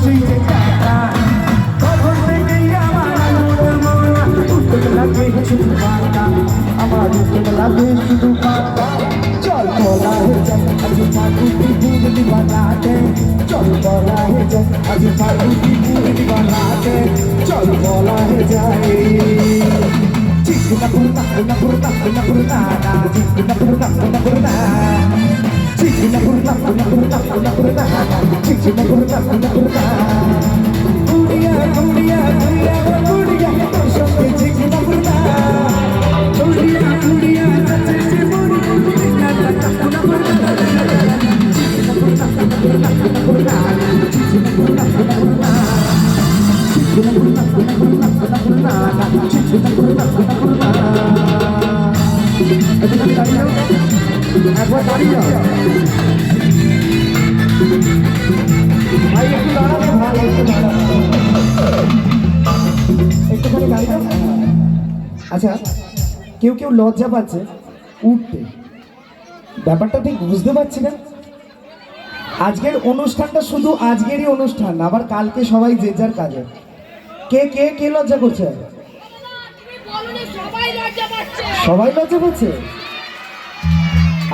খুশি কখন থেকে আমার উঠতে লাগে শুধু পাতা আমার উঠতে লাগে শুধু পাতা চল বলা হয়ে যায় আজ ফাগুটি বুড়ি বানাতে চল বলা হয়ে যায় আজ ফাগুটি বুড়ি বানাতে চল বলা হয়ে যায় চিকনা পুরনা পুরনা পুরনা পুরনা পুরনা চিকনা পুরনা পুরনা পুরনা চিকনা পুরনা পুরনা পুরনা পুরনা পুরনা চিকনা পুরনা পুরনা পুরনা কুড়িয়া কুড়িয়া কুড়িয়া কুড়িয়া তোর সঙ্গে চিকনা পুরনা কুড়িয়া কুড়িয়া কাছে মুড়ি চিকনা পুরনা পুরনা চিকনা পুরনা পুরনা পুরনা চিকনা পুরনা পুরনা পুরনা চিকনা পুরনা পুরনা পুরনা পুরনা চিকনা পুরনা পুরনা পুরনা একবার দাঁড়িয়ে যাও একবার দাঁড়িয়ে যাও ভাই একটু দাঁড়াবে ভাই একটু দাঁড়াবে একটুখানি দাঁড়িয়ে যাও আচ্ছা কেউ কেউ লজ্জা পাচ্ছে উঠতে ব্যাপারটা ঠিক বুঝতে পারছি না আজকের অনুষ্ঠানটা শুধু আজকেরই অনুষ্ঠান আবার কালকে সবাই যে যার কাজে কে কে কে লজ্জা করছে সবাই লজ্জা পাচ্ছে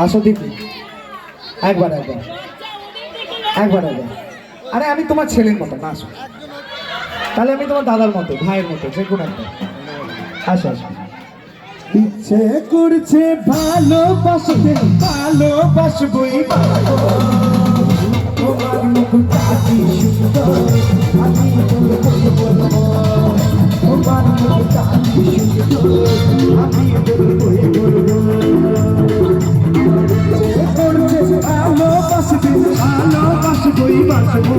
আসো দিদি একবার একবার একবার একবার আরে আমি তোমার ছেলের মতো না আসো তাহলে আমি তোমার দাদার মতো ভাইয়ের মতো যে কোনো একটা আসো আসো ইচ্ছে করছে ভালোবাসতে ভালোবাসবই তোমার মুখটা কি সুন্দর আমি বলবো তোমার মুখটা কি সুন্দর আমি বলবো করছে ভালোবাসতে ভালোবাসবই বাসবো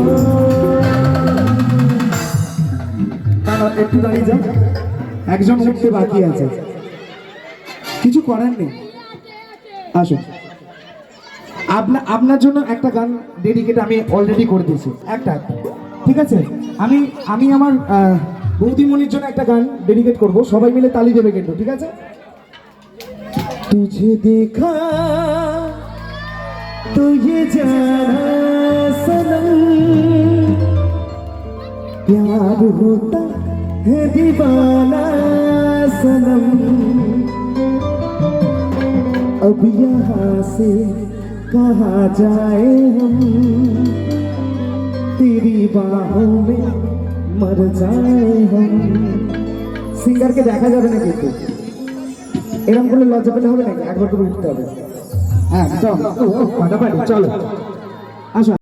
একটু দাঁড়িয়ে যাও একজন উঠতে বাকি আছে কিছু করার নেই আসুন আপনার জন্য একটা গান ডেডিকেট আমি অলরেডি করে দিয়েছি একটা ঠিক আছে আমি আমি আমার বৌদিমণির জন্য একটা গান ডেডিকেট করব সবাই মিলে তালি দেবে কিন্তু ঠিক আছে तुझे देखा तो ये जाना सनम प्यार होता है दीवाना सनम अब यहाँ से कहाँ जाए हम तेरी बाहों में मर जाए हम सिंगर के देखा যাবে না কিন্তু এরকম করে লজ্জা পেলে হবে নাকি একবার করে উঠতে হবে হ্যাঁ চলো চলো আসো